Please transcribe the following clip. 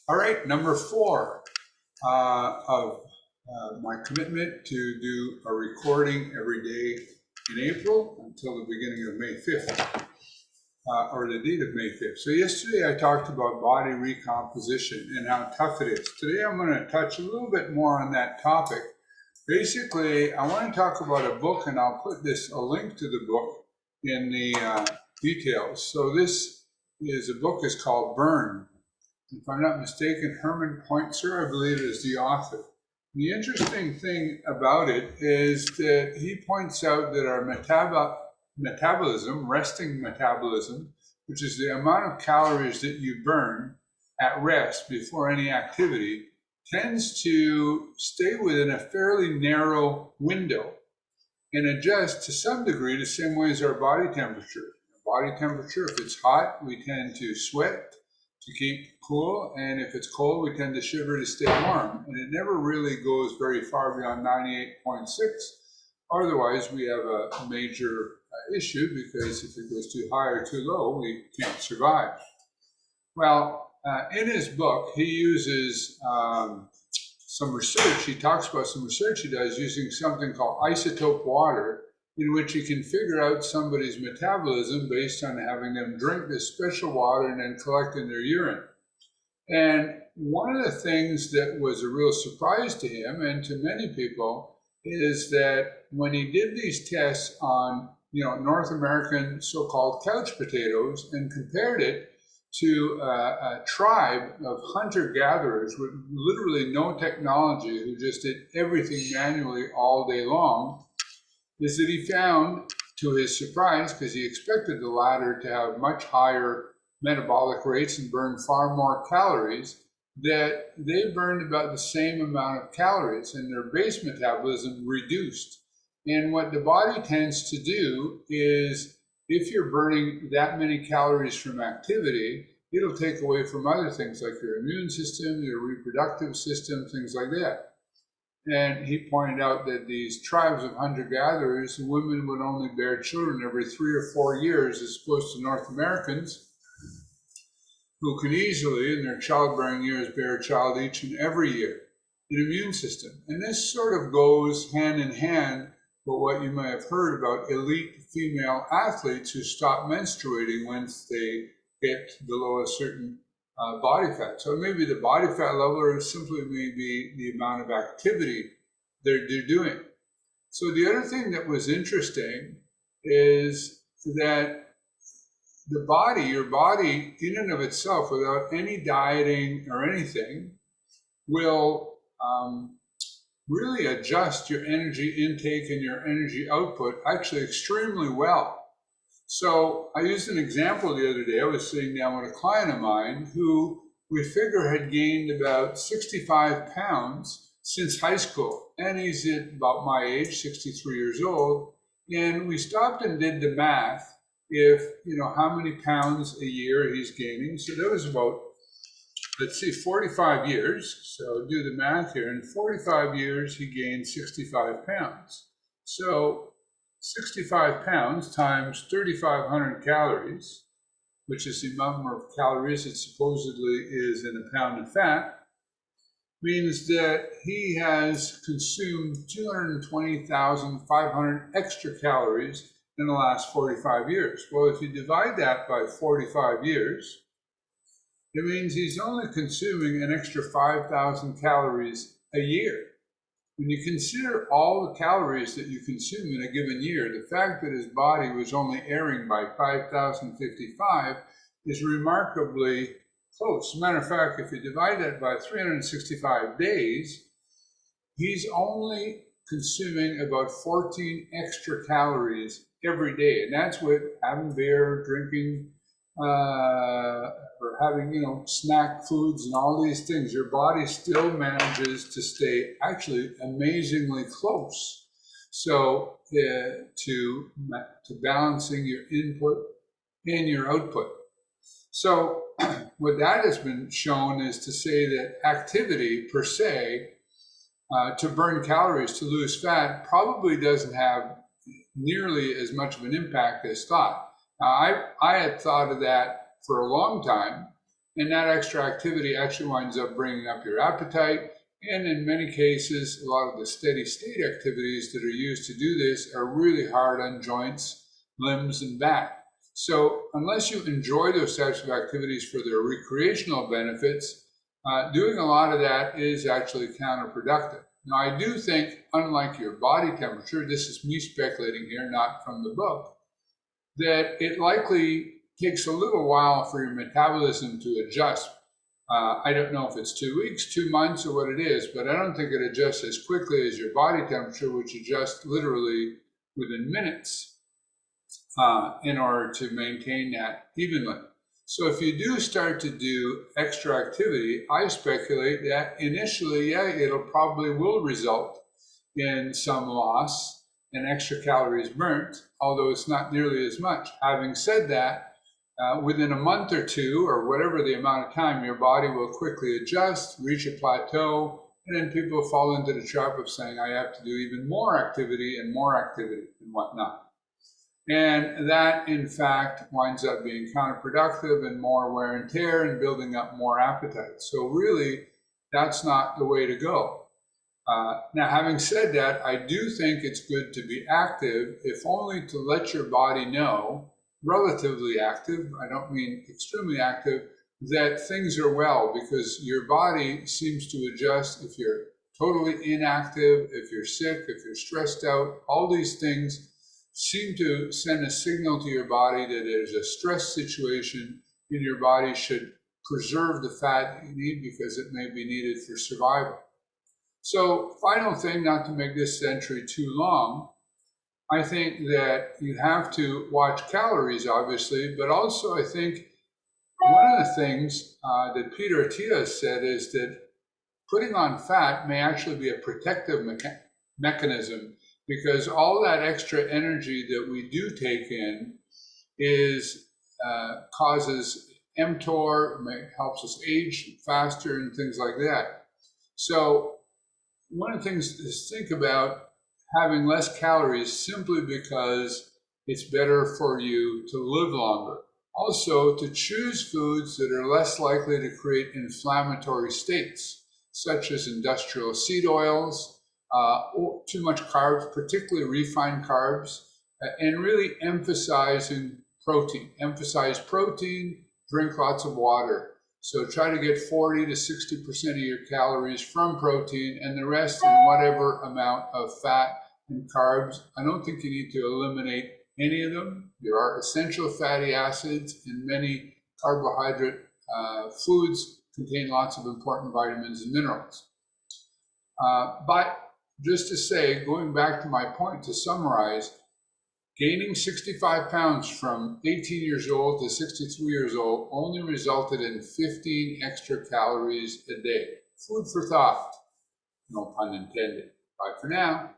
All right, number 4 of my commitment to do a recording every day in April until the beginning of May 5th, or the date of May 5th. So yesterday I talked about body recomposition and how tough it is. Today I'm going to touch a little bit more on that topic. Basically, I want to talk about a book, and I'll put a link to the book in the details. So this is a book is called Burn. If I'm not mistaken, Herman Pointzer, I believe, is the author. The interesting thing about it is that he points out that our metabolism, resting metabolism, which is the amount of calories that you burn at rest before any activity, tends to stay within a fairly narrow window and adjust to some degree the same way as our body temperature. Body temperature, if it's hot, we tend to sweat to keep cool, and if it's cold, we tend to shiver to stay warm. And it never really goes very far beyond 98.6. Otherwise, we have a major issue, because if it goes too high or too low, we can't survive. Well, in his book, he uses some research. He talks about some research he does using something called isotope water, in which he can figure out somebody's metabolism based on having them drink this special water and then collecting their urine. And one of the things that was a real surprise to him and to many people is that when he did these tests on North American so-called couch potatoes and compared it to a tribe of hunter-gatherers with literally no technology, who just did everything manually all day long, is that he found, to his surprise, because he expected the latter to have much higher metabolic rates and burn far more calories, that they burned about the same amount of calories and their base metabolism reduced. And what the body tends to do is, if you're burning that many calories from activity, it'll take away from other things like your immune system, your reproductive system, things like that. And he pointed out that these tribes of hunter-gatherers, women would only bear children every 3 or 4 years, as opposed to North Americans, who can easily, in their childbearing years, bear a child each and every year. An immune system. And this sort of goes hand in hand with what you may have heard about elite female athletes who stop menstruating once they get below a certain body fat. So maybe the body fat level, or simply maybe the amount of activity they're doing. So the other thing that was interesting is that the body, your body in and of itself, without any dieting or anything, will really adjust your energy intake and your energy output actually extremely well. So I used an example the other day. I was sitting down with a client of mine who we figure had gained about 65 pounds since high school. And he's at about my age, 63 years old. And we stopped and did the math, if, how many pounds a year he's gaining. So that was about, 45 years. So do the math here. In 45 years, he gained 65 pounds. So 65 pounds times 3,500 calories, which is the number of calories it supposedly is in a pound of fat, means that he has consumed 220,500 extra calories in the last 45 years. Well, if you divide that by 45 years, it means he's only consuming an extra 5,000 calories a year. When you consider all the calories that you consume in a given year, the fact that his body was only erring by 5,055 is remarkably close. As a matter of fact, if you divide that by 365 days, he's only consuming about 14 extra calories every day. And that's with having beer, drinking, or having, snack foods and all these things. Your body still manages to stay actually amazingly close. So to balancing your input and your output. So what that has been shown is to say that activity per se, to burn calories, to lose fat, probably doesn't have nearly as much of an impact as thought. Now, I had thought of that for a long time, and that extra activity actually winds up bringing up your appetite. And in many cases, a lot of the steady state activities that are used to do this are really hard on joints, limbs, and back. So unless you enjoy those types of activities for their recreational benefits, doing a lot of that is actually counterproductive. Now, I do think, unlike your body temperature, this is me speculating here, not from the book, that it likely takes a little while for your metabolism to adjust. I don't know if it's 2 weeks, 2 months, or what it is, but I don't think it adjusts as quickly as your body temperature, which adjusts literally within minutes in order to maintain that evenly. So if you do start to do extra activity, I speculate that initially, yeah, it'll probably will result in some loss and extra calories burnt, although it's not nearly as much. Having said that, within a month or two, or whatever the amount of time, your body will quickly adjust, reach a plateau, and then people fall into the trap of saying, I have to do even more activity and whatnot. And that, in fact, winds up being counterproductive and more wear and tear and building up more appetite. So really, that's not the way to go. Now, having said that, I do think it's good to be active, if only to let your body know, relatively active, I don't mean extremely active, that things are well, because your body seems to adjust if you're totally inactive, if you're sick, if you're stressed out. All these things seem to send a signal to your body that there's a stress situation and your body should preserve the fat that you need because it may be needed for survival. So, final thing, not to make this entry too long, I think that you have to watch calories, obviously, but also I think one of the things that Peter Attia said is that putting on fat may actually be a protective mechanism, because all that extra energy that we do take in is causes mTOR, helps us age faster and things like that. So one of the things is think about having less calories simply because it's better for you to live longer. Also, to choose foods that are less likely to create inflammatory states, such as industrial seed oils, or too much carbs, particularly refined carbs, and really emphasizing protein. Emphasize protein, drink lots of water. So try to get 40 to 60% of your calories from protein and the rest in whatever amount of fat and carbs. I don't think you need to eliminate any of them. There are essential fatty acids, and many carbohydrate foods contain lots of important vitamins and minerals. But just to say, going back to my point to summarize, gaining 65 pounds from 18 years old to 63 years old only resulted in 15 extra calories a day. Food for thought, no pun intended. Bye for now.